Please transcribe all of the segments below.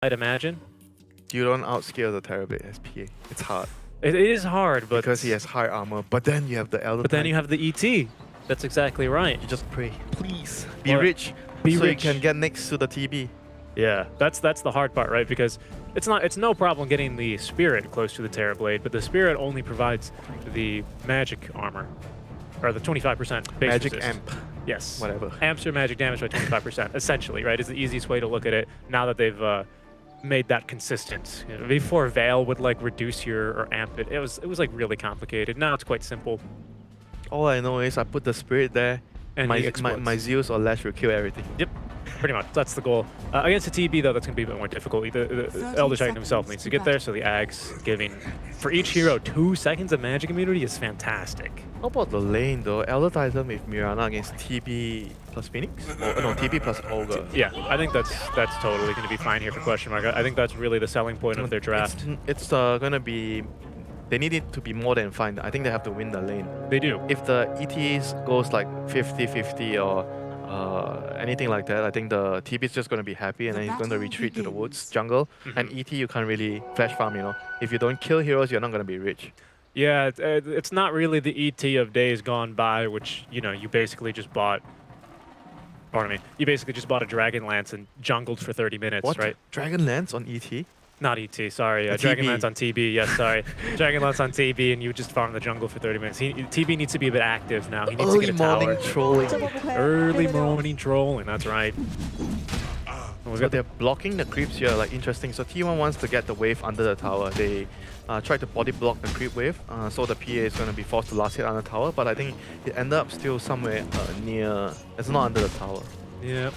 I'd imagine. You don't outscale the Terrorblade as PA. It's hard. It is hard, but Because he has high armor, but then you have the Elder. But then you have the ET. That's exactly right. You just pray, please be Well, rich, be so rich. you can get next to the TB. Yeah, that's the hard part, right? Because it's no problem getting the Spirit close to the Terrorblade, but the Spirit only provides the magic armor, or the 25% base Magic resist. amp, Yes. whatever. Amps your magic damage by 25%, essentially, right? Is the easiest way to look at it now that they've made that consistent. You know, before Veil would like reduce your or amp it. It was like really complicated. Now it's quite simple. All I know is I put the Spirit there, And he my Zeus or Lash will kill everything. Yep, pretty much. That's the goal. Against the TB, though, that's going to be a bit more difficult. The Elder Titan himself needs to get there, so the Ag's giving, for each hero, 2 seconds of magic immunity is fantastic. How about the lane though? Elder Titan with Mirana against TB plus Phoenix? No, TB plus Ogre. Yeah, I think that's totally going to be fine here for question mark. I think that's really the selling point of their draft. It's gonna be... They need it to be more than fine. I think they have to win the lane. They do. If the ETs goes like 50-50 or anything like that, I think the TB is just going to be happy and then he's going to retreat to the woods, jungle. And ET, you can't really flash farm, you know. If you don't kill heroes, you're not going to be rich. Yeah, it's not really the ET of days gone by, which, you know, you basically just bought... Pardon me. You basically just bought a Dragon Lance and jungled for 30 minutes, What? right? Dragon Lance on ET? Not ET, sorry. A Dragon TB. Lance on TB, yes, sorry. Dragon Lance on TB, and you just farm the jungle for 30 minutes. TB needs to be a bit active now. He needs to Early get a tower. morning trolling. Early morning trolling, that's right. So they're blocking the creeps here, like interesting. So T1 wants to get the wave under the tower. They tried to body block the creep wave, so the PA is going to be forced to last hit on the tower, but I think it ended up still somewhere near... It's not under the tower. Yep.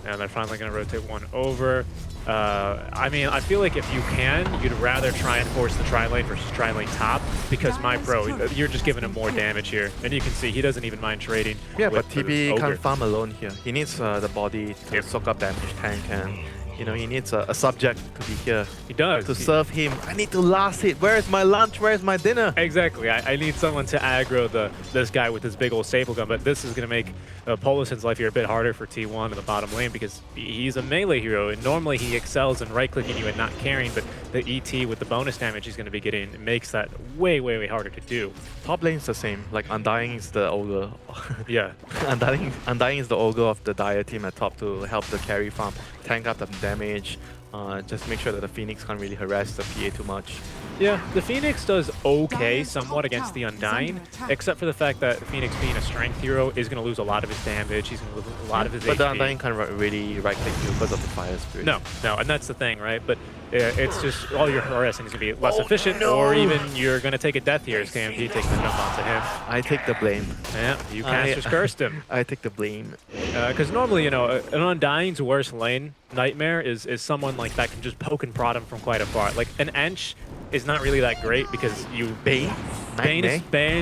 And they're finally going to rotate one over. I mean, I feel like if you can, you'd rather try and force the tri-lane versus tri-lane top, because my pro, you're just giving him more damage here. And you can see he doesn't even mind trading. Yeah, with but TB Ogre. can't farm alone here. He needs the body to soak up damage tank, and you know, he needs a subject to be here. He does. To serve him. I need to last hit. Where is my lunch? Where is my dinner? Exactly. I need someone to aggro this guy with his big old staple gun, but this is going to make Polison's life here a bit harder for T1 in the bottom lane because he's a melee hero, and normally he excels in right-clicking you and not carrying, but the ET with the bonus damage he's going to be getting makes that way, way, way harder to do. Top lane's the same. Like, Undying is the Ogre. Yeah. Undying is the Ogre of the Dire team at top to help the carry farm, tank up the damage, just make sure that the Phoenix can't really harass the PA too much. Yeah, the Phoenix does okay somewhat against the Undying, except for the fact that Phoenix being a strength hero is going to lose a lot of his damage, he's going to lose a lot of his But HP. the Undying can't really right-click you because of the Fire Spirit. No, and that's the thing, right? But it's just all your harassing is going to be less efficient, no. or even you're going to take a death here as KMP taking the jump onto him. I take the blame. Yeah, you casters cursed him. I take the blame. Because normally, you know, an Undying's worst lane nightmare is someone like that can just poke and prod him from quite afar. Like, an Ench is not really that great because you... Bane? Bane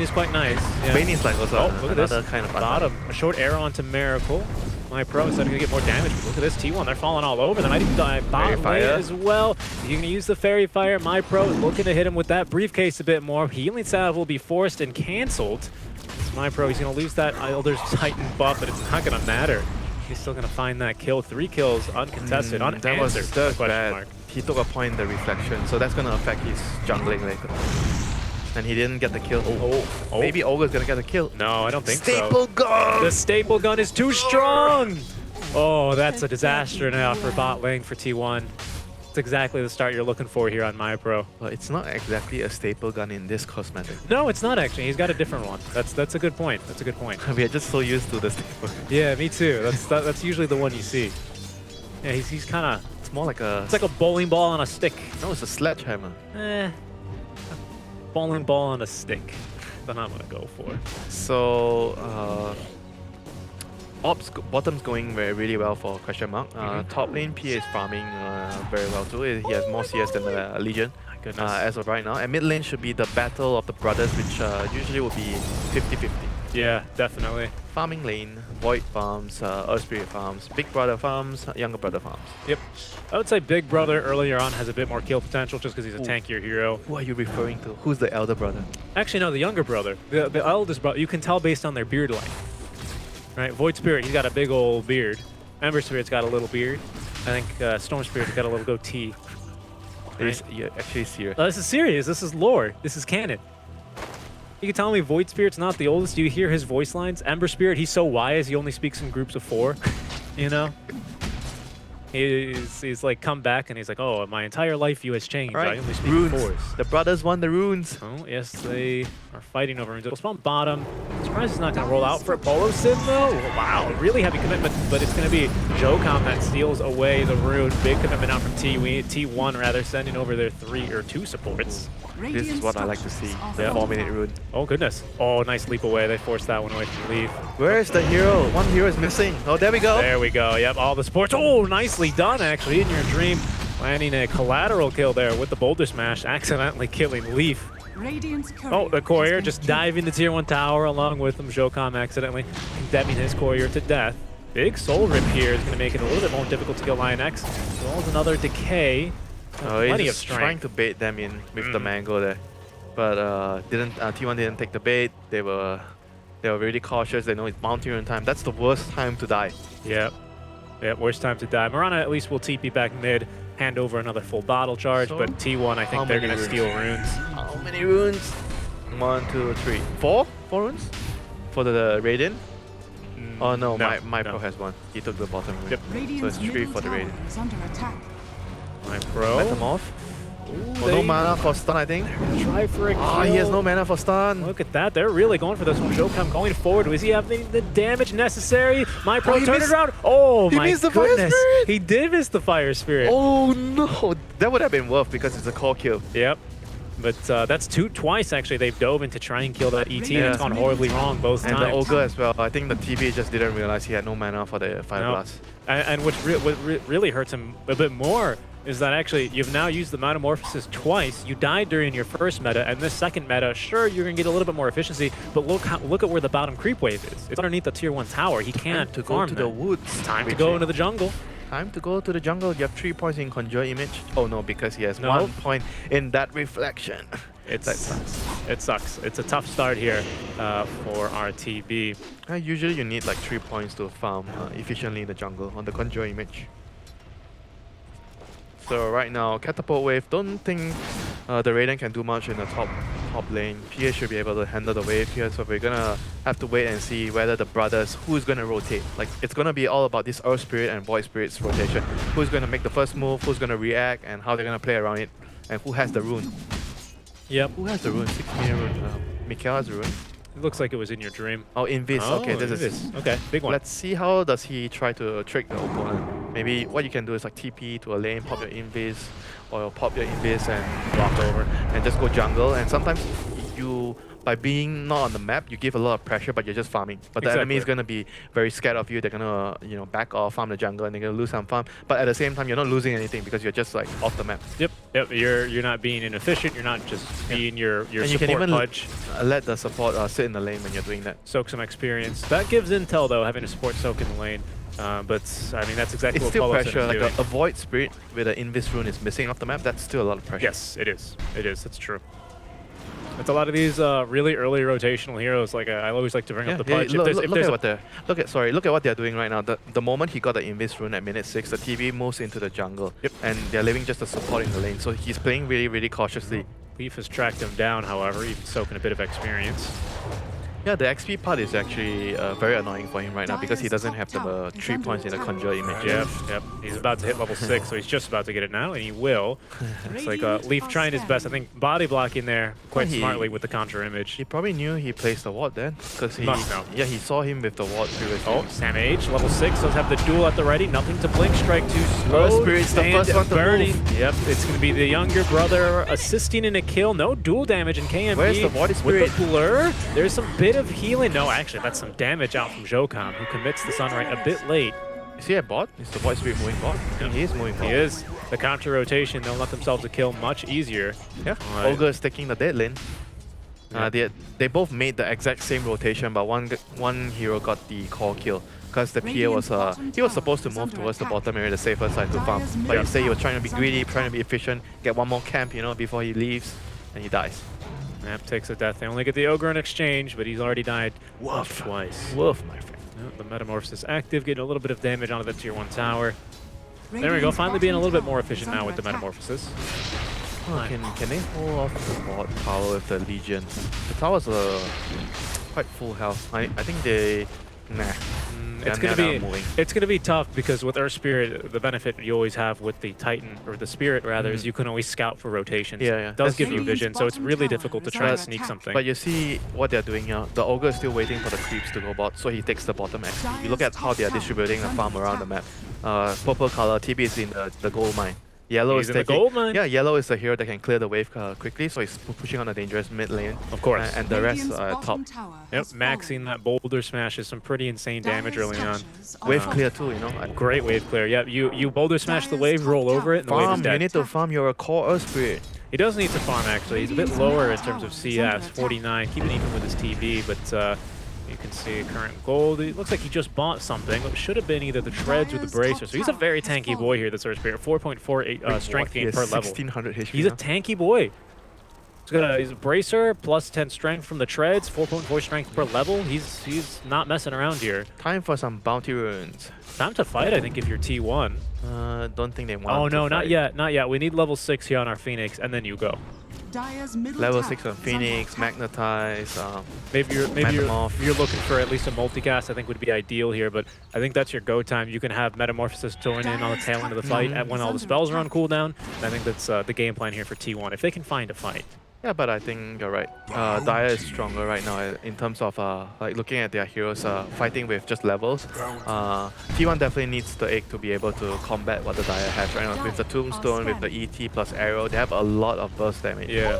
is quite nice. Yeah. Bane is like also look at another this. kind of Bottom. A short arrow onto Miracle. My pro is starting to get more damage. But look at this T1. They're falling all over. They might even die bottom lane as well. You can use the Fairy Fire. My pro is looking to hit him with that briefcase a bit more. Healing salve will be forced and cancelled. It's my pro. He's going to lose that Elder's Titan buff, but it's not going to matter. He's still going to find that kill. 3 kills uncontested, unanswered. That was bad. He took a point in the reflection, so that's going to affect his jungling later. And he didn't get the kill. Maybe Ogre's going to get the kill. No, I don't think Staple gun! The staple gun is too strong! Oh, that's a disaster now for bot lane for T1. It's exactly the start you're looking for here on My Pro. Well, it's not exactly a staple gun in this cosmetic. No, it's not actually. He's got a different one. That's a good point. That's a good point. We are just so used to the staple gun. Yeah, me too. That's usually the one you see. Yeah, he's kind of... It's more like a... It's like a bowling ball on a stick. No, it's a sledgehammer. Bowling ball on a stick. That's what I'm going to go for. So, bottom's going really well for question mark. Top lane, PA is farming very well too. He has more CS than the Legion as of right now. And mid lane should be the battle of the brothers, which usually will be 50-50. Yeah, definitely. Farming lane, Void farms, Earth Spirit farms, Big Brother farms, Younger Brother farms. Yep. I would say Big Brother earlier on has a bit more kill potential just because he's a tankier hero. Who are you referring to? Who's the elder brother? Actually, no, the younger brother. The eldest brother. You can tell based on their beard length. Right? Void Spirit, he's got a big old beard. Ember Spirit's got a little beard. I think Storm Spirit's got a little goatee. You're actually serious. This is serious. This is lore. This is canon. You can tell me Void Spirit's not the oldest. Do you hear his voice lines? Ember Spirit, he's so wise, he only speaks in groups of 4. You know? He's like come back and he's like, oh, my entire life view has changed. Right. I only speak Runes. in 4s. The brothers won the runes. Oh, yes, they are fighting over runes. It'll spawn bottom. Surprised it's not going to roll out for Polo Sim, though. Wow, really heavy commitment, but it's going to be Jocom that steals away the rune. Big commitment out from T1, rather, sending over their 2 supports. This is what I like to see. The 4-minute rune. Oh, goodness. Oh, nice leap away. They forced that one away from Leaf. Where's the hero? One hero is missing. Oh, there we go. There we go. Yep, all the supports. Oh, nicely done, actually, in your dream. Landing a collateral kill there with the boulder smash, accidentally killing Leaf. Oh, the courier just diving the tier 1 tower along with him. Jocom accidentally condemning his courier to death. Big soul rip here is going to make it a little bit more difficult to kill Lion X, as well as another decay. Oh, Plenty he's of just trying to bait them in with the mango there, but T1 didn't take the bait. They were really cautious. They know it's bounty run time. That's the worst time to die. Yep, worst time to die. Mirana at least will TP back mid, hand over another full bottle charge, So, but T1 I think they're going to steal runes. How many runes? 1, 2, 3, 4? 4 runes for the Radiant. Oh no, my pro has 1. He took the bottom rune. Yep. So it's 3 for the Radiant. My pro. Metamorph. Oh, no mana for stun, I think. Try for a kill. Oh, he has no mana for stun. Look at that. They're really going for this one. Jocom going forward. Does he have the damage necessary? My pro turned it around. Oh, my missed the Fire goodness. Spirit. He did miss the Fire Spirit. Oh no, that would have been worth because it's a core kill. Yep. But that's twice, actually, they've dove in to try and kill that ET, and it's gone horribly wrong both times. And the Ogre as well. I think the TP just didn't realize he had no mana for the Fire Blast. And what really hurts him a bit more is that actually you've now used the Metamorphosis twice. You died during your first meta, and this second meta, sure, you're going to get a little bit more efficiency, but look at where the bottom creep wave is. It's underneath the tier 1 tower. He can't go to the woods. Time to go into the jungle. Time to go to the jungle. You have 3 points in Conjure Image. Oh no, because he has 1 point in that Reflection. That sucks. It sucks. It's a tough start here for RTB. Usually you need like 3 points to farm efficiently in the jungle on the Conjure Image. So right now, Catapult Wave, don't think the Radiant can do much in the top lane. PA should be able to handle the wave here, so we're gonna have to wait and see whether the brothers, who's gonna rotate. Like, it's gonna be all about this Earth Spirit and Void Spirit's rotation. Who's gonna make the first move, who's gonna react, and how they're gonna play around it, and who has the rune. Yep. Who has the rune? 6-minute rune. Mikael has the rune. It looks like it was in your dream. Oh, Invis. Oh, okay, this Invis. is... Okay, big one. Let's see how does he try to trick the opponent. Maybe what you can do is like TP to a lane, pop your Invis, or pop your Invis and block over, and just go jungle. And sometimes you, by being not on the map, you give a lot of pressure, but you're just farming. But the enemy is going to be very scared of you. They're going to, back off, farm the jungle, and they're going to lose some farm. But at the same time, you're not losing anything because you're just like off the map. Yep. You're not being inefficient. You're not just being your and support you can even pudge. Let the support sit in the lane when you're doing that. Soak some experience. That gives intel though, having a support soak in the lane. But I mean, that's exactly it's what still Polo pressure. Sim is Like doing. a Void Spirit with an Invis rune is missing off the map. That's still a lot of pressure. Yes, it is. It is. That's true. It's a lot of these really early rotational heroes. Like I always like to bring up the pudge. Look at what they're doing right now. The moment he got the Invis rune at minute 6, the TV moves into the jungle. Yep. And they're leaving just a support in the lane. So he's playing really, really cautiously. Leaf has tracked him down, however, even soaking a bit of experience. Yeah, the XP part is actually very annoying for him right now because he doesn't have the 3 points in the Conjure Image. Yep. He's about to hit level 6, so he's just about to get it now, and he will. It's like Leaf trying his best. I think body blocking there quite smartly with the Conjure Image. He probably knew he placed the ward then because he must know. Yeah, he saw him with the ward previously. Oh, Sam H, level 6, does have the duel at the ready. Nothing to blink, strike too slow. Earth Spirit's the first one to move. Yep, it's going to be the younger brother assisting in a kill. No duel damage in KMP. Where's the Void Spirit? With the blur, there's some bit of healing. No, actually, that's some damage out from Jocom, who commits the Sunrise a bit late. Is he a bot? Is the Void Spirit moving bot? I think he is moving bot. He is. The counter rotation, they'll let themselves a kill much easier. Yeah, Ogre is taking the dead lane. They both made the exact same rotation, but one hero got the core kill. Because the PA was he was supposed to move towards the bottom area, the safer side to farm. But instead he was trying to be greedy, trying to be efficient, get one more camp, before he leaves, and he dies. Map takes a death. They only get the Ogre in exchange, but he's already died twice. Woof, my friend. The Metamorphosis active, getting a little bit of damage onto the tier 1 tower. There we go. Finally being a little bit more efficient now with the Metamorphosis. Oh, can they hold off the bot tower with the Legion? The towers are quite full health. I think they... Nah. It's gonna be tough because with Earth Spirit, the benefit you always have with the Titan, or the Spirit rather, is you can always scout for rotations. Yeah, yeah. It does give you vision, so it's really difficult to try to sneak something. But you see what they're doing here. The Ogre is still waiting for the creeps to go bot, so he takes the bottom XP. You look at how they are distributing the farm around the map. Purple color, TB is in the gold mine. Yellow is the gold mine. Yeah, yellow is the hero that can clear the wave quickly, so he's pushing on the dangerous mid lane. Of course. And the rest are at top. Yep, maxing that boulder smash is some pretty insane damage early on. Wave clear too, you know. Great wave clear. Yep, you boulder smash the wave, roll over it, and the wave is dead. You need to farm your core Earth Spirit. He does need to farm actually. He's a bit lower in terms of CS, 49, keeping even with his TB, but you can see current gold. It looks like he just bought something. It should have been either the Treads or the Bracer. So he's a very tanky boy here, this Earth Spirit. 4.48 strength gain per level. 1600 HP. He's a tanky boy. He's a Bracer, plus 10 strength from the Treads, 4.4 strength per level. He's not messing around here. Time for some bounty runes. Time to fight, I think, if you're T1. Don't think they want Oh, no, to not fight. yet. Not yet. We need level 6 here on our Phoenix, and then you go. Level 6 on Phoenix, Magnetize, maybe you're looking for at least a multicast, I think would be ideal here, but I think that's your go time. You can have Metamorphosis join in on the tail end of the fight when all the spells are on cooldown. And I think that's the game plan here for T1, if they can find a fight. Yeah, but I think you're right. Dire is stronger right now in terms of like looking at their heroes fighting with just levels. T1 definitely needs the egg to be able to combat what the Dire has right now. With the Tombstone, with the ET plus Arrow, they have a lot of burst damage. Yeah.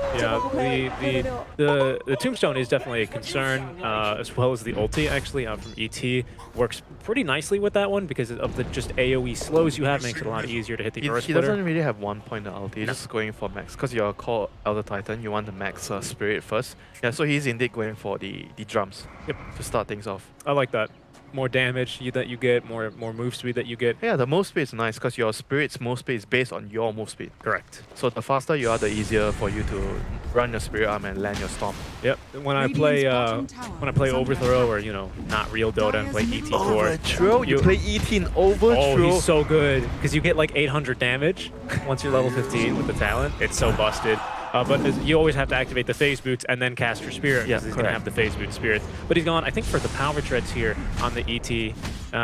The Tombstone is definitely a concern, as well as the ulti actually from ET. Works pretty nicely with that one because of the just AoE slows you have, makes it a lot easier to hit the Earth Splitter. He doesn't really have one point of ulti, he's just going for max. Because you're called Elder Titan, you want the max Spirit first. Yeah, so he's indeed going for the drums to start things off. I like that. More damage that you get, more move speed that you get. Yeah, the move speed is nice because your Spirit's move speed is based on your move speed. Correct. So the faster you are, the easier for you to run your Spirit Arm and land your Storm. Yep. When I play Overthrow or not real Dota and play ET core. Overthrow? You play ET in Overthrow? Oh, he's so good because you get like 800 damage once you're level 15 with the talent. It's so busted. But you always have to activate the phase boots and then cast your spirit because he's going to have the phase boot spirit. But he's gone, I think, for the power treads here on the ET.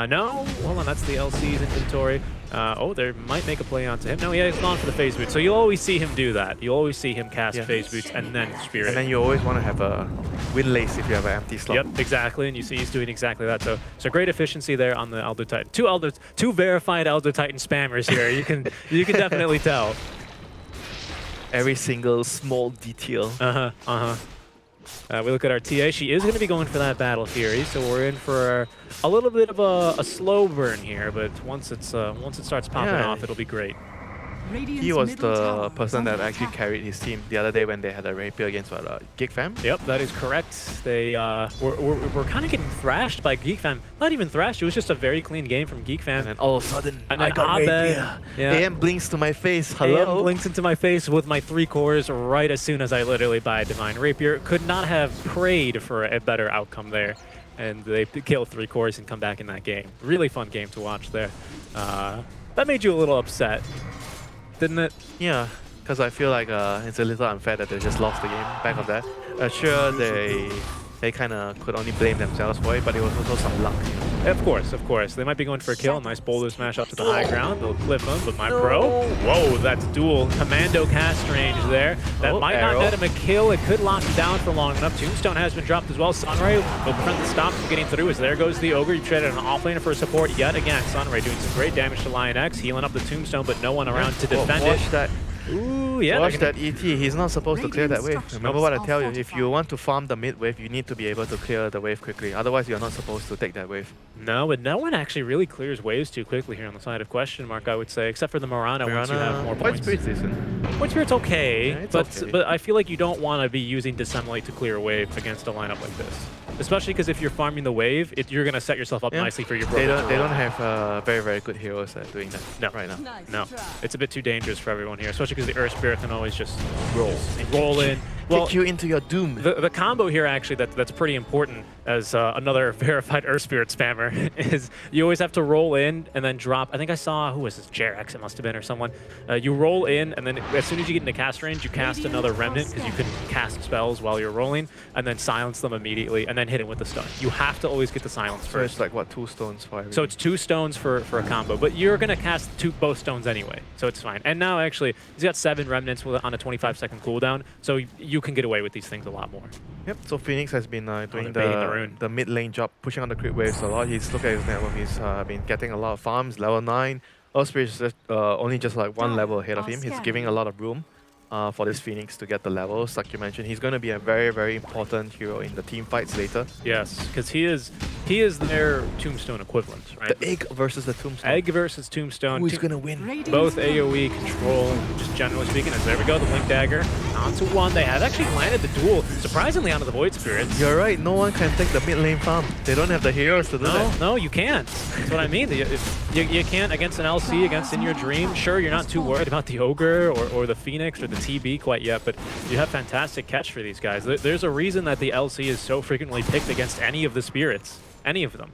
No, hold on, that's the LC's inventory. Oh, they might make a play onto him. No, yeah, he's gone for the phase boot. So you'll always see him do that. You'll always see him cast phase boots and then spirit. And then you always want to have a Windlace if you have an empty slot. Yep, exactly. And you see he's doing exactly that. So great efficiency there on the Elder Titan. Two verified Elder Titan spammers here. You can definitely tell. Every single small detail. We look at our TA. She is going to be going for that Battle Fury, so we're in for a little bit of a slow burn here. But once it starts popping off, it'll be great. He was the person that actually carried his team the other day when they had a rapier against Geek Fam. Yep, that is correct. They were kind of getting thrashed by Geek Fam. Not even thrashed, it was just a very clean game from Geek Fam. And then all of a sudden, I got rapier. AM blinks to my face. Hello? AM blinks into my face with my 3 cores right as soon as I literally buy a Divine Rapier. Could not have prayed for a better outcome there. And they kill 3 cores and come back in that game. Really fun game to watch there. That made you a little upset, didn't it? Yeah, because I feel like it's a little unfair that they just lost the game back of that. Sure, they kind of could only blame themselves for it, but it was also some luck. Of course. They might be going for a kill. Nice boulder smash up to the high ground. They'll clip him, but my pro. Whoa, that's dual commando cast range there. That might not net him a kill. It could lock him down for long enough. Tombstone has been dropped as well. Sunray will prevent the stop from getting through as there goes the Ogre. You traded an offlaner for support yet again. Sunray doing some great damage to Lion X, healing up the Tombstone, but no one around to defend it. Ooh, yeah. Watch that ET. He's not supposed to clear that wave. Remember what I tell you. If you want to farm the mid wave, you need to be able to clear the wave quickly. Otherwise, you're not supposed to take that wave. No, but no one actually really clears waves too quickly here on the side of question mark, I would say, except for the Mirana once you have more points. Point Spirit's decent. Point Spirit's okay, Yeah, but I feel like you don't want to be using Dissemblate to clear a wave against a lineup like this. Especially because if you're farming the wave, you're going to set yourself up nicely for your broken. They don't have very, very good heroes at doing that right now. No. It's a bit too dangerous for everyone here, especially because the Earth Spirit can always just roll in. Well, kick you into your doom. The combo here, actually, that's pretty important as another verified Earth Spirit spammer, is you always have to roll in and then drop. I think I saw, who was this? Jerax, it must have been, or someone. You roll in, and then as soon as you get into cast range, you cast another Remnant, because you can cast spells while you're rolling, and then silence them immediately, and then hit it with the stun. You have to always get the silence first. So it's like, what, 2 stones for everything? So it's 2 stones for a combo, but you're going to cast both stones anyway, so it's fine. And now, actually, he's got 7 Remnants on a 25-second cooldown, so you can get away with these things a lot more. Yep, so Phoenix has been doing the the mid lane job, pushing on the creep waves a lot. He's looking at his network, he's been getting a lot of farms, level 9. Earth Spirit is only just like 1 level ahead of him. He's giving a lot of room for this Phoenix to get the levels. Like you mentioned, he's going to be a very, very important hero in the team fights later. Yes, because he is their Tombstone equivalent, right? The Egg versus the Tombstone. Egg versus Tombstone. Who's going to win? Both AoE control, just generally speaking. As there we go, the Blink Dagger onto 1. They have actually landed the duel, surprisingly, onto the Void Spirits. You're right, no one can take the mid lane farm. They don't have the heroes to do that. No, you can't. That's what I mean. You can't against an LC, against In Your Dream. Sure, you're not too worried about the Ogre or the Phoenix or the TB quite yet, but you have fantastic catch for these guys. There's a reason that the LC is so frequently picked against any of the spirits. Any of them.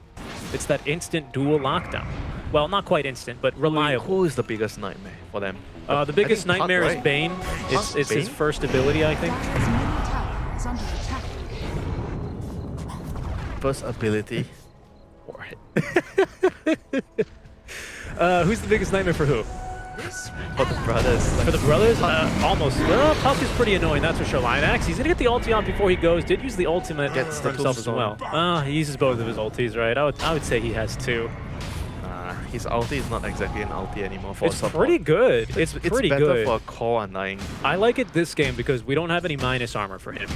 It's that instant dual lockdown. Well, not quite instant, but reliable. Who is the biggest nightmare for them? The biggest nightmare is Bane. It's his first ability, I think. First ability? Who's the biggest nightmare for who? For the brothers. For the brothers? Almost. Well, Puck is pretty annoying, that's for sure. Lionax, he's going to get the ulti on before he goes. Did use the ultimate for himself as well. He uses both of his ultis, right? I would say he has 2. His ulti is not exactly an ulti anymore for It's pretty good. It's pretty better good. for core undying. I like it this game because we don't have any minus armor for him.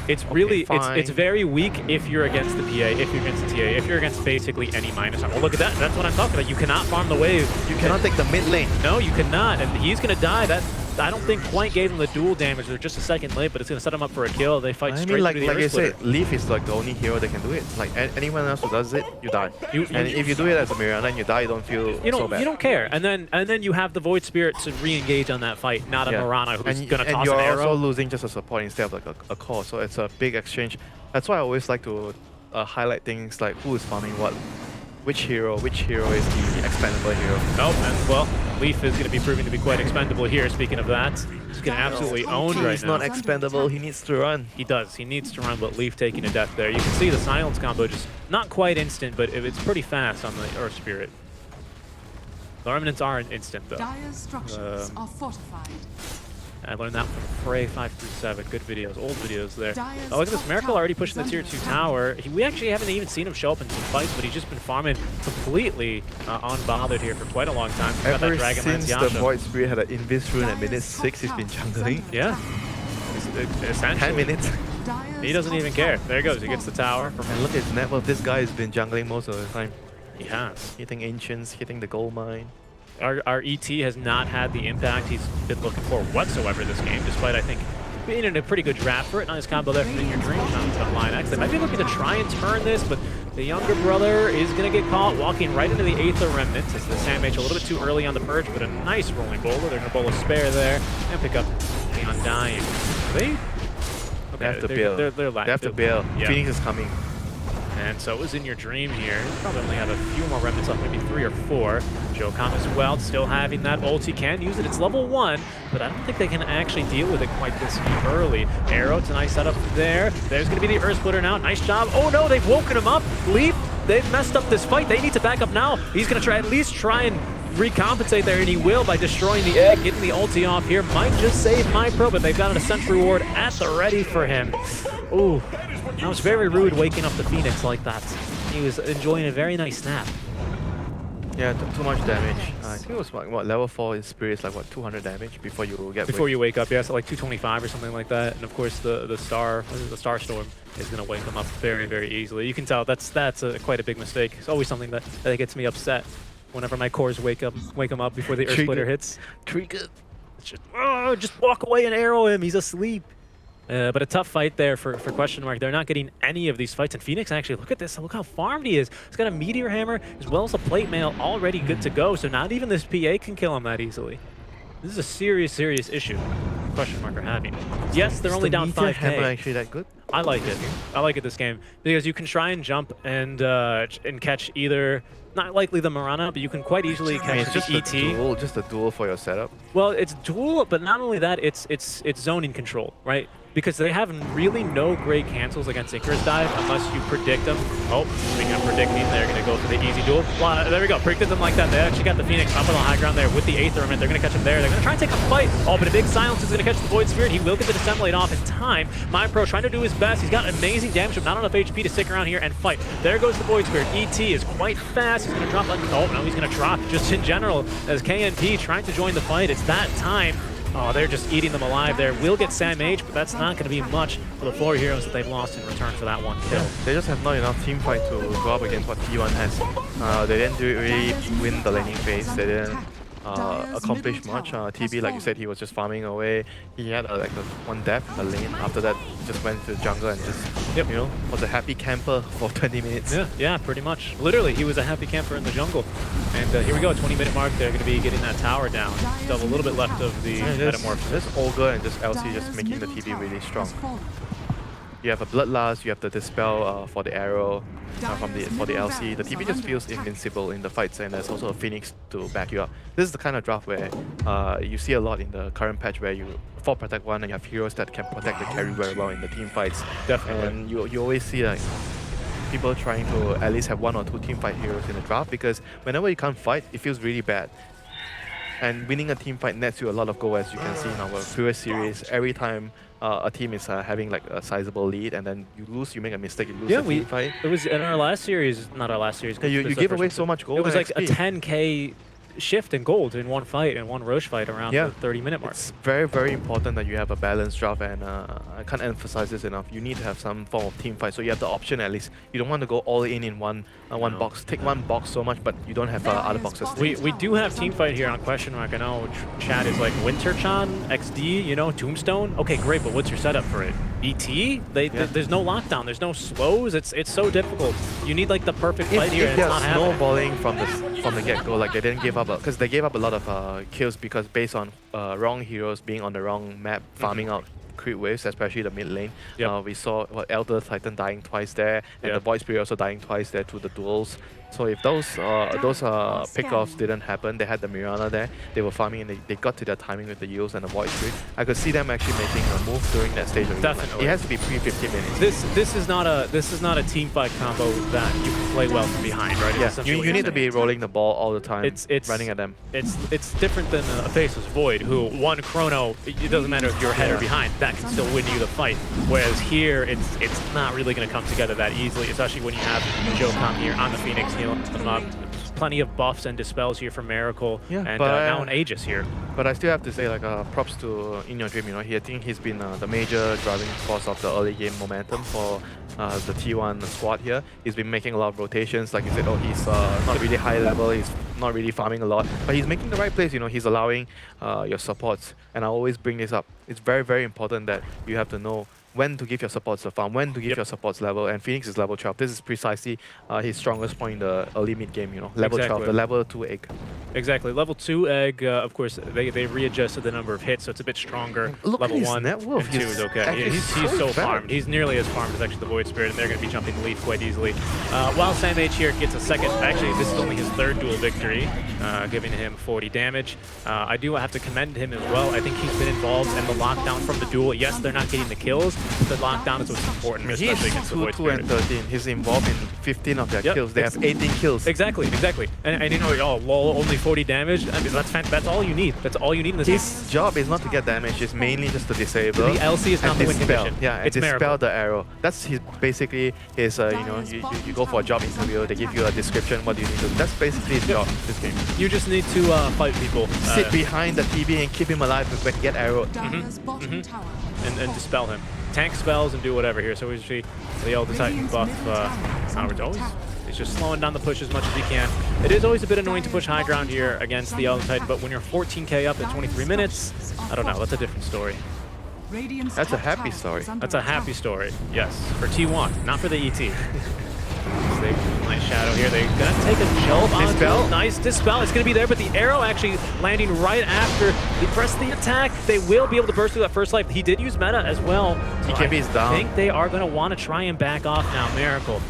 It's really, it's very weak if you're against the PA, if you're against the TA, if you're against basically any minus armor. Well, look at that. That's what I'm talking about. You cannot farm the wave. You cannot take the mid lane. No, you cannot. And he's going to die. That I don't think quite gave him the dual damage. They're just a second late, but it's going to set him up for a kill. They fight straight through the like Earth Splitter. I said, Leaf is like the only hero that can do it. Like anyone else who does it, you die. And if you do it as a Mirror, then you die, you don't feel so bad. You don't care. And then you have the Void Spirit to re-engage on that fight, not a Mirana who's going to toss an arrow. And you're also losing just a support instead of like a core, so it's a big exchange. That's why I always like to highlight things like who is farming what. Which hero is the expendable hero? Oh, and well, Leaf is going to be proving to be quite expendable here. Speaking of that, he's going to absolutely own right now. He's not expendable, he needs to run. He does, he needs to run, but Leaf taking a death there. You can see the silence combo just not quite instant, but it's pretty fast on the Earth Spirit. The Remnants aren't instant though. Dire's structures are fortified. I learned that from Frey 537. Good videos, old videos there. Oh, look at this. Miracle already pushing the tier 2 tower. We actually haven't even seen him show up in some fights, but he's just been farming completely unbothered here for quite a long time. Ever since the Void Spirit had an Invis rune at minute 6, he's been jungling. Yeah. Essentially. 10 minutes. He doesn't even care. There he goes. He gets the tower. And look at his network. This guy has been jungling most of the time. He has. Hitting Ancients, hitting the gold mine. Our ET has not had the impact he's been looking for whatsoever this game, despite, I think, being in a pretty good draft for it. Nice combo there from In Your Dream on Line X. They might be looking to try and turn this, but the younger brother is going to get caught walking right into the Aether Remnants. It's the Sandmage a little bit too early on the purge, but a nice rolling bowler. They're going to bowl a spare there and pick up the Undying. They have to bail. They have to bail. Yeah. Phoenix is coming. And so it was In Your Dream here. Probably only have a few more remnants left, maybe 3 or 4. Jocom as well, still having that ult. He can use it. It's level 1, but I don't think they can actually deal with it quite this early. Arrow, it's a nice setup there. There's going to be the Earth Splitter now. Nice job. Oh no, they've woken him up. Leap, they've messed up this fight. They need to back up now. He's going to at least try and recompensate there, and he will by destroying the egg, getting the ulti off here. Might just save MyPro, but they've got an Ascent reward at the ready for him. Ooh, that was very rude waking up the Phoenix like that. He was enjoying a very nice snap. Yeah, too much damage. I think it was what level 4 in Spirit is like what 200 damage before you get you wake up. Yeah, so like 225 or something like that. And of course the Star Storm is going to wake him up very, very easily. You can tell that's quite a big mistake. It's always something that gets me upset whenever my cores wake him up before the Earth Splitter hits. Trigger. It's just walk away and arrow him. He's asleep. But a tough fight there for Question Mark. They're not getting any of these fights. And Phoenix, actually, look at this. Look how farmed he is. He's got a Meteor Hammer as well as a Plate Mail already good to go. So not even this PA can kill him that easily. This is a serious, serious issue Question Mark are having. Yes, they're only down 5K. Hammer actually that good? I like it. I like it this game because you can try and jump and catch either, not likely the Mirana, but you can quite easily catch the ET. Just a duel for your setup. Well, it's dual, but not only that, it's zoning control, right? Because they have really no great cancels against Icarus Dive unless you predict them. Oh, speaking of predicting, they're going to go for the easy duel. Well, there we go. Predicted them like that. They actually got the Phoenix up on the high ground there with the Aether Element. They're going to catch him there. They're going to try and take a fight. Oh, but a big silence is going to catch the Void Spirit. He will get the Dissemblate off in time. MyPro trying to do his best. He's got amazing damage, but not enough HP to stick around here and fight. There goes the Void Spirit. ET is quite fast. He's going to drop. Oh, no, he's going to drop just in general as KNP trying to join the fight. It's that time. Oh, they're just eating them alive there. Will get Sam H, but that's not going to be much for the 4 heroes that they've lost in return for that one kill. They just have not enough team fight to go up against what T1 has. They didn't really win the laning phase. They didn't accomplish much. TB, like you said, he was just farming away. He had like one death in the lane. After that, just went to jungle and just, you know, was a happy camper for 20 minutes. Yeah, pretty much. Literally, he was a happy camper in the jungle. And here we go, 20-minute mark. They're going to be getting that tower down. Still have a little bit left of the Metamorphosis. This Ogre and this LC just making the TB really strong. You have a Bloodlust, you have the Dispel for the arrow for the LC. The TB just feels invincible in the fights, and there's also a Phoenix to back you up. This is the kind of draft where you see a lot in the current patch where you 4 protect 1 and you have heroes that can protect the carry very well in the team fights. Definitely. And you always see like people trying to at least have 1 or 2 team fight heroes in the draft, because whenever you can't fight, it feels really bad. And winning a team fight nets you a lot of gold, as you can see in our previous series. Every time a team is having like a sizable lead, and then you lose, you make a mistake, you lose a team fight. It was in our last series, not our last series. Yeah, you give away so much gold. It was like XP. a 10k shift in gold in one fight and one Roche fight around the 30-minute mark. It's very, very important that you have a balanced draft, and I can't emphasize this enough. You need to have some form of team fight, so you have the option at least. You don't want to go all in one box. Take one box so much, but you don't have other boxes. We do have team fight here on Question Mark. I know chat is like Winterchan, XD, you know, Tombstone. Okay, great, but what's your setup for it? ET? There's no lockdown. There's no slows. It's so difficult. You need like the perfect fight here. If they're snowballing from the get-go, like they didn't give up, because they gave up a lot of kills because based on wrong heroes being on the wrong map, farming out creep waves, especially the mid lane. We saw Elder Titan dying twice there, and the Void Spirit also dying twice there through the duels. So if those pickoffs didn't happen, they had the Mirana there, they were farming and they got to their timing with the Eels and the Void Spirit. I could see them actually making a move during that stage of the game. Like, it has to be pre-15 minutes. This is not a team fight combo that you can play well from behind, right? Yeah, you need to be rolling the ball all the time, running at them. It's different than a Faceless Void, who one chrono, it doesn't matter if you're ahead or behind, that can still win you the fight. Whereas here, it's not really going to come together that easily, especially when you have Joe come here on the Phoenix healing them up. Plenty of buffs and dispels here from Miracle, and now an Aegis here. But I still have to say, like, props to In Your Dream. You know, I think he's been the major driving force of the early game momentum for the T1 squad here. He's been making a lot of rotations. Like you said, oh, he's not really high level. He's not really farming a lot, but he's making the right plays. You know, he's allowing your supports. And I always bring this up. It's very, very important that you have to know when to give your supports a farm, when to give your supports level, and Phoenix is level 12. This is precisely his strongest point in the early mid game, you know, level 12, the level 2 egg. Exactly, level 2 egg, of course, they readjusted the number of hits, so it's a bit stronger. Look level at his 1 net worth. and 2 is okay. He's so farmed. He's nearly as farmed as actually the Void Spirit, and they're going to be jumping the lead quite easily. While Sam H here gets a second, actually this is only his 3rd duel victory, giving him 40 damage. I do have to commend him as well. I think he's been involved in the lockdown from the duel. Yes, they're not getting the kills, but the lockdown is what's important, especially against the Void Spirit. 2 and 13. He's involved in 15 of their kills. They have 18 kills. Exactly. And you know, oh, lol, only 40 damage. I mean, that's all you need. That's all you need in this game. His job is not to get damage. It's mainly just to disable. The LC is not the win condition. Yeah, and dispel the arrow. That's basically his. You know, you go for a job interview. They give you a description. What do you need to do? That's basically his job. This game. You just need to fight people. Sit behind the TB and keep him alive when he get arrowed. And dispel him. Tank spells and do whatever here. So we see the Elder Titan buff. He's just slowing down the push as much as he can. It is always a bit annoying to push high ground here against the Elder Titan, but when you're 14k up at 23 minutes, I don't know. That's a different story. Radiant's That's a top happy tower story. is under That's a happy attack. story, yes, for T1, not for the ET. They nice shadow here. They're gonna take a jump on Dispel. Nice dispel. It's gonna be there, but the arrow actually landing right after he pressed the attack. They will be able to burst through that first life. He did use meta as well. So BKB is down. I think they are gonna want to try and back off now. Miracle.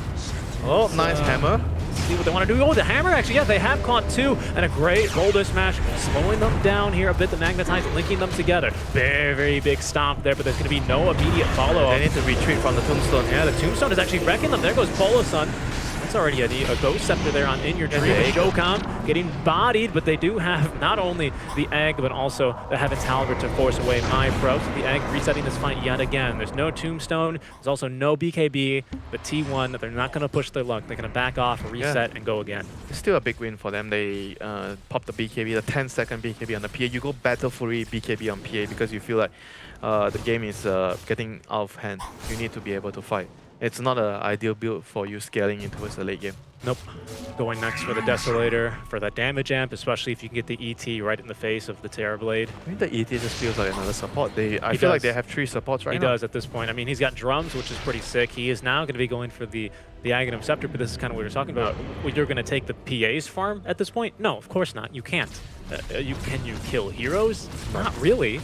Oh, nice hammer. See what they want to do. Oh, the hammer actually, yeah, they have caught two, and a great boulder smash, slowing them down here a bit. The magnetize, linking them together. Very, very big stomp there, but there's going to be no immediate follow-up. They need to retreat from the tombstone. Yeah, the tombstone is actually wrecking them. There goes Polo Sun. That's already a Ghost Scepter there on In Your Dream. Yeah, Jokam getting bodied, but they do have not only the egg, but also the Heaven's Halberd to force away My Pro. So the egg resetting this fight yet again. There's no tombstone. There's also no BKB, but T1, they're not going to push their luck. They're going to back off, reset, and go again. It's still a big win for them. They popped the BKB, the 10-second BKB on the PA. You go battle fury BKB on PA because you feel like the game is getting out of hand. You need to be able to fight. It's not an ideal build for you scaling into the late game. Nope. Going next for the Desolator for that damage amp, especially if you can get the ET right in the face of the Terrorblade. I think the ET just feels like another support. I feel does. like they have 3 supports right He now. does at this point. I mean, he's got drums, which is pretty sick. He is now going to be going for the Aghanim Scepter, but this is kind of what you're talking about. You're going to take the PA's farm at this point? No, of course not. You can't. Can you kill heroes? Not really.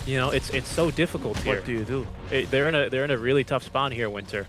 You know, it's so difficult here. What do you do? They're in a really tough spot here, Winter.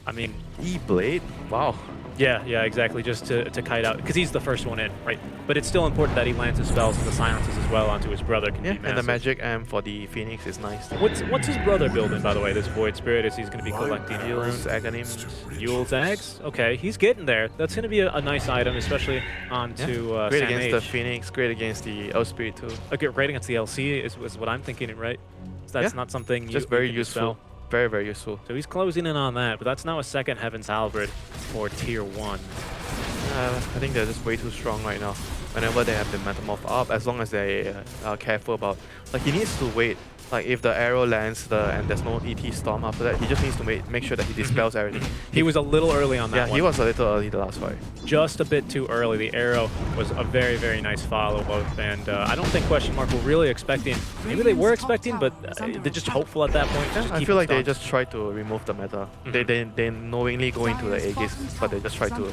I mean, E-Blade? Wow. yeah, exactly. Just to kite out, because he's the first one in, right? But it's still important that he lands his spells and the silences as well onto his brother. Can be Yeah, and the massive. magic amp for the Phoenix is nice. What's his brother building, by the way? This Void Spirit, is he's going to be collecting Eels, runes. Aghanims. Yule's eggs? Okay, he's getting there. That's going to be a nice item, especially onto Great Sam against H. the Phoenix, great against the Earth Spirit too. Great against the LC is what I'm thinking, right? So that's Yeah, not something just you very can useful. dispel. Very, very useful. So he's closing in on that, but that's now a second Heaven's Halberd for Tier 1. I think they're just way too strong right now. Whenever they have the Metamorph up, as long as they are careful about... Like, he needs to wait. Like, if the arrow lands and there's no ET Storm after that, he just needs to make sure that he dispels everything. He was a little early on that Yeah, one. he was a little early the last fight. Just a bit too early. The arrow was a very, very nice follow-up, and I don't think Question Mark were really expecting. Maybe they were expecting, but they're just hopeful at that point. Yeah, I feel like they just try to remove the meta. They knowingly go into the Aegis, but they just try to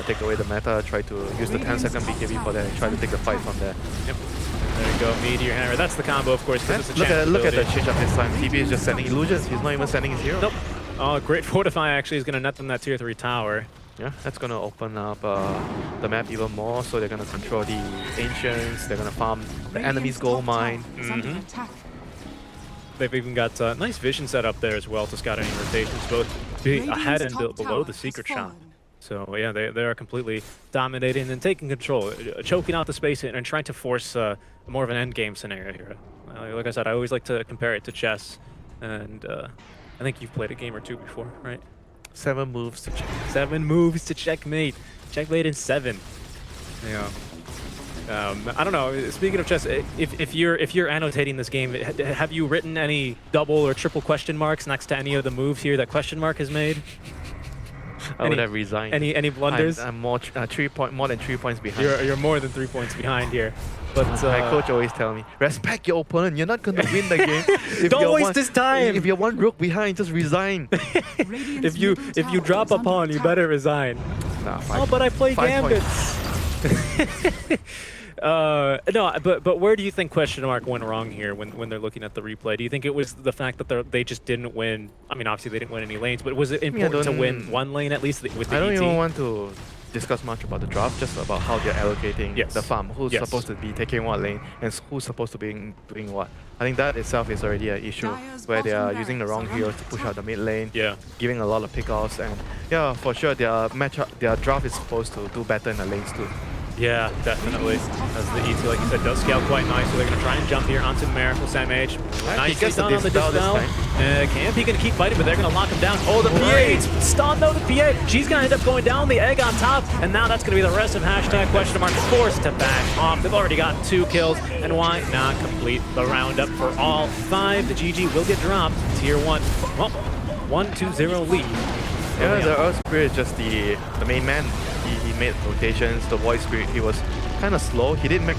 take away the meta, try to use the 10-second BKB for that, and try to take the fight from there. Yep. There you go, Meteor Hammer. That's the combo, of course. Yeah, It's a look at the ability. change up this time. TB is just sending illusions. He's not even sending his hero. Nope. Oh, great Fortify actually is going to net them that Tier 3 tower. Yeah, that's going to open up the map even more, so they're going to control the Ancients, they're going to farm the enemy's gold mine. They've even got a nice vision set up there as well to scout any rotations, both ahead and below the secret shop. So yeah, they are completely dominating and taking control, choking out the space and trying to force more of an end game scenario here. Like I said, I always like to compare it to chess, and I think you've played a game or two before, right? 7 moves to check. 7 moves to checkmate. Checkmate in 7. Yeah. I don't know. Speaking of chess, if you're annotating this game, have you written any double or triple question marks next to any of the moves here that question mark has made? I would have resigned. Any blunders? I'm more than 3 points behind. You're more than 3 points behind here. But my coach always tell me, respect your opponent. You're not going to win the game. If Don't you're waste this time. If you're 1 rook behind, just resign. if you drop a pawn, you better resign. Nah, Oh, but I play 5 gambits. No, but where do you think question mark went wrong here when they're looking at the replay? Do you think it was the fact that they just didn't win? I mean, obviously they didn't win any lanes, but was it important to win one lane at least with the I don't ET? even want to discuss much about the draft, just about how they're allocating the farm, who's supposed to be taking what lane, and who's supposed to be doing what. I think that itself is already an issue, where they are using the wrong heroes to push out the mid lane, giving a lot of pickoffs, and yeah, for sure their draft is supposed to do better in the lanes too. Yeah, definitely. As the ET, like you said, does scale quite nice, so they're going to try and jump here onto Miracle Sam H. Nicely done on the dispel. Campy going to keep fighting, but they're going to lock him down. Oh, the PA! Stun though, the PA! She's going to end up going down, the egg on top, and now that's going to be the rest of hashtag question mark forced to back off. They've already got 2 kills, and why not complete the roundup for all 5? The GG will get dropped. Tier 1. Well, 1-2-0 lead. Yeah, the Earth Spirit is just the main man. He made rotations. The Void Spirit, he was kind of slow. He didn't make